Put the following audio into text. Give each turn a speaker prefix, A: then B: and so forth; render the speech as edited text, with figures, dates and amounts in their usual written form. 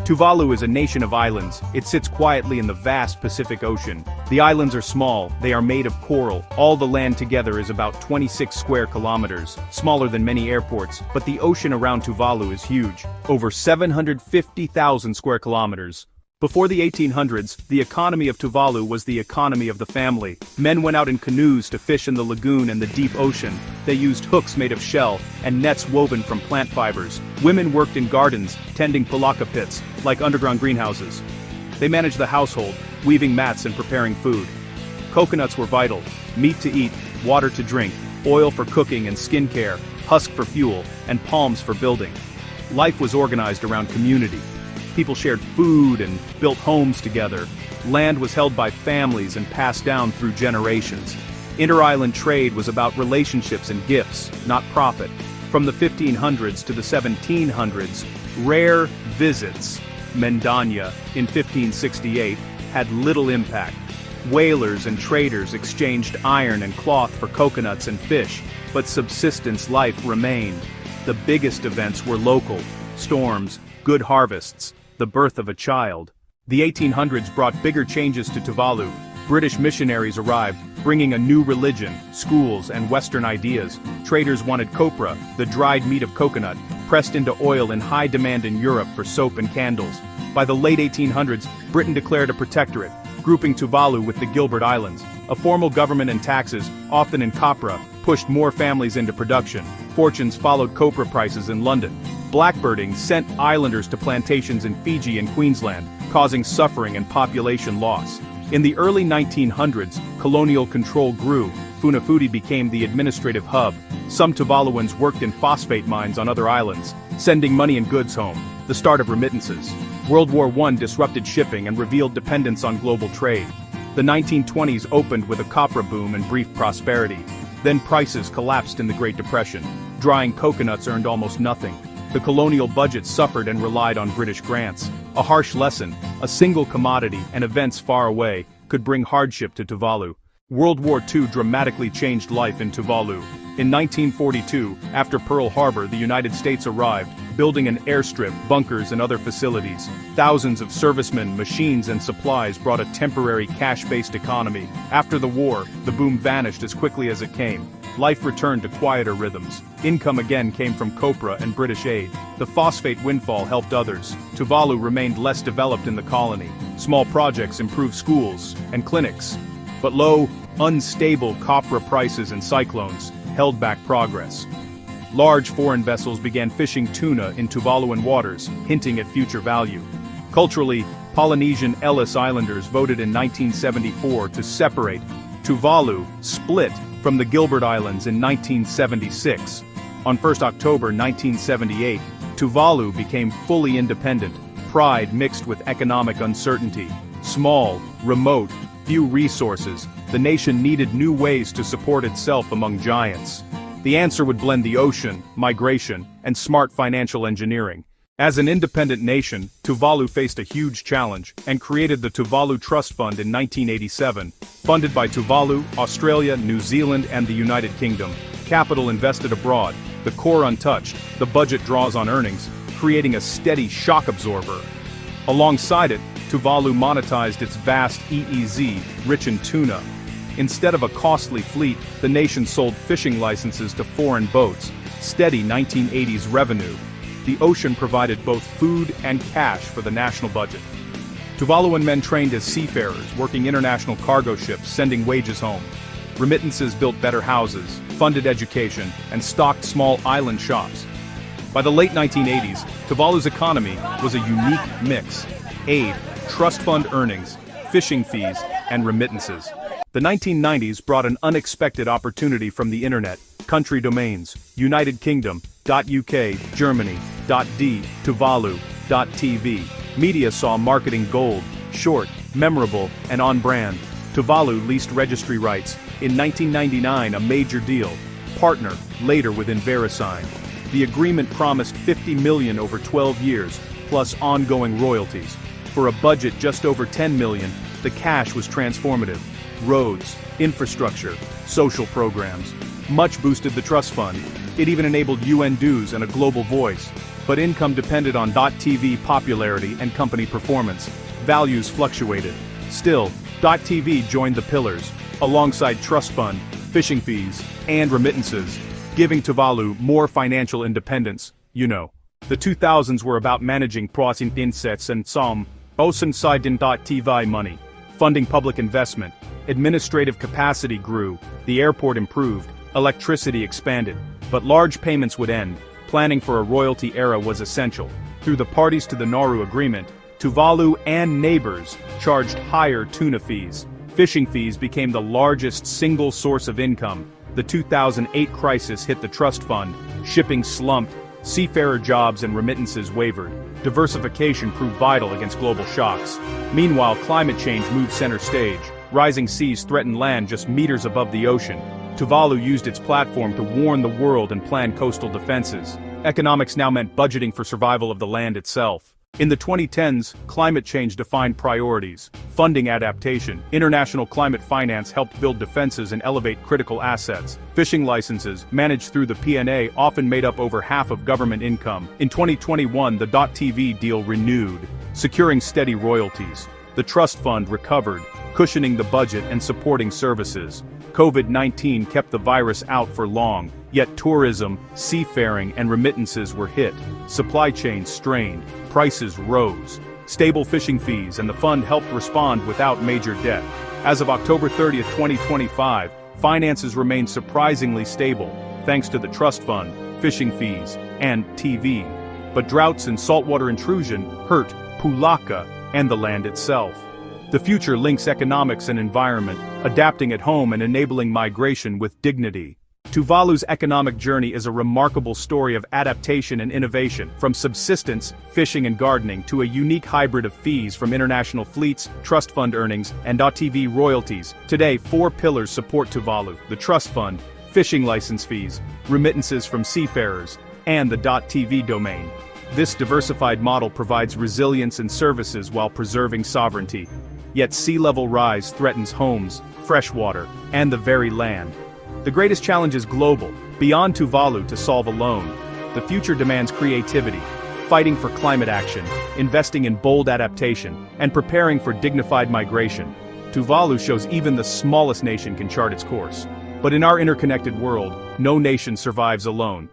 A: Tuvalu is a nation of islands. It sits quietly in the vast Pacific Ocean. The islands are small, they are made of coral. All the land together is about 26 square kilometers, smaller than many airports, but the ocean around Tuvalu is huge, over 750,000 square kilometers. Before the 1800s, the economy of Tuvalu was the economy of the family. Men went out in canoes to fish in the lagoon and the deep ocean. They used hooks made of shell and nets woven from plant fibers. Women worked in gardens, tending pulaka pits, like underground greenhouses. They managed the household, weaving mats and preparing food. Coconuts were vital: meat to eat, water to drink, oil for cooking and skincare, husk for fuel, and palms for building. Life was organized around community. People shared food and built homes together. Land was held by families and passed down through generations. Inter-island trade was about relationships and gifts, not profit. From the 1500s to the 1700s, rare visits, Mendaña in 1568, had little impact. Whalers and traders exchanged iron and cloth for coconuts and fish, but subsistence life remained. The biggest events were local: storms, good harvests, the birth of a child. The 1800s brought bigger changes to Tuvalu. British missionaries arrived, bringing a new religion, schools, and Western ideas. Traders wanted copra, the dried meat of coconut, pressed into oil in high demand in Europe for soap and candles. By the late 1800s, Britain declared a protectorate, grouping Tuvalu with the Gilbert Islands. A formal government and taxes, often in copra, pushed more families into production. Fortunes followed copra prices in London. Blackbirding sent islanders to plantations in Fiji and Queensland, causing suffering and population loss. In the early 1900s, colonial control grew. Funafuti became the administrative hub. Some Tuvaluans worked in phosphate mines on other islands, sending money and goods home, the start of remittances. World War I disrupted shipping and revealed dependence on global trade. The 1920s opened with a copra boom and brief prosperity. Then prices collapsed in the Great Depression. Drying coconuts earned almost nothing. The colonial budget suffered and relied on British grants. A harsh lesson: a single commodity and events far away could bring hardship to Tuvalu. World War II dramatically changed life in Tuvalu. In 1942, after Pearl Harbor, the United States arrived, building an airstrip, bunkers, and other facilities. Thousands of servicemen, machines, and supplies brought a temporary cash-based economy. After the war, the boom vanished as quickly as it came. Life returned to quieter rhythms. Income again came from copra and British aid. The phosphate windfall helped others. Tuvalu remained less developed in the colony. Small projects improved schools and clinics. But low, unstable copra prices and cyclones held back progress. Large foreign vessels began fishing tuna in Tuvaluan waters, hinting at future value. Culturally, Polynesian Ellis Islanders voted in 1974 to separate. Tuvalu split from the Gilbert Islands in 1976. On 1 October 1978, Tuvalu became fully independent, pride mixed with economic uncertainty. Small, remote, few resources, the nation needed new ways to support itself among giants. The answer would blend the ocean, migration, and smart financial engineering. As an independent nation, Tuvalu faced a huge challenge and created the Tuvalu Trust Fund in 1987. Funded by Tuvalu, Australia, New Zealand, and the United Kingdom. Capital invested abroad, the core untouched, the budget draws on earnings, creating a steady shock absorber. Alongside it, Tuvalu monetized its vast EEZ, rich in tuna. Instead of a costly fleet, the nation sold fishing licenses to foreign boats, steady 1980s revenue. The ocean provided both food and cash for the national budget. Tuvaluan men trained as seafarers, working international cargo ships, sending wages home. Remittances built better houses, funded education, and stocked small island shops. By the late 1980s, Tuvalu's economy was a unique mix: aid, trust fund earnings, fishing fees, and remittances. The 1990s brought an unexpected opportunity from the internet. Country domains: United Kingdom, .uk, Germany, .d, Tuvalu, .tv. Media saw marketing gold, short, memorable, and on-brand. Tuvalu leased registry rights. In 1999, a major deal. Partner, later within VeriSign. The agreement promised $50 million over 12 years, plus ongoing royalties. For a budget just over $10 million, the cash was transformative. Roads, infrastructure, social programs. Much boosted the trust fund. It even enabled UN dues and a global voice. but income depended on .tv popularity and company performance. Values fluctuated. Still, .tv joined the pillars, alongside trust fund, fishing fees, and remittances, giving Tuvalu more financial independence. The 2000s were about managing processing insets and some outside in .tv money, funding public investment, administrative capacity grew, the airport improved, electricity expanded, but large payments would end. Planning for a royalty era was essential. Through the parties to the Nauru Agreement, Tuvalu and neighbors charged higher tuna fees. Fishing fees became the largest single source of income. The 2008 crisis hit the trust fund, shipping slumped, seafarer jobs and remittances wavered. Diversification proved vital against global shocks. Meanwhile, climate change moved center stage. Rising seas threatened land just meters above the ocean. Tuvalu used its platform to warn the world and plan coastal defenses. Economics now meant budgeting for survival of the land itself. In the 2010s, climate change defined priorities. Funding adaptation, international climate finance helped build defenses and elevate critical assets. Fishing licenses, managed through the PNA, often made up over half of government income. In 2021, the .tv deal renewed, securing steady royalties. The trust fund recovered, cushioning the budget and supporting services. COVID-19 kept the virus out for long, yet tourism, seafaring, and remittances were hit. Supply chains strained, prices rose. Stable fishing fees and the fund helped respond without major debt. As of October 30, 2025, finances remained surprisingly stable, thanks to the trust fund, fishing fees, and TV. But droughts and saltwater intrusion hurt pulaka and the land itself. The future links economics and environment, adapting at home and enabling migration with dignity. Tuvalu's economic journey is a remarkable story of adaptation and innovation, from subsistence, fishing and gardening to a unique hybrid of fees from international fleets, trust fund earnings, and .tv royalties. Today, 4 pillars support Tuvalu: the trust fund, fishing license fees, remittances from seafarers, and the .tv domain. This diversified model provides resilience and services while preserving sovereignty. Yet sea level rise threatens homes, freshwater, and the very land. The greatest challenge is global, beyond Tuvalu to solve alone. The future demands creativity, fighting for climate action, investing in bold adaptation, and preparing for dignified migration. Tuvalu shows even the smallest nation can chart its course. But in our interconnected world, no nation survives alone.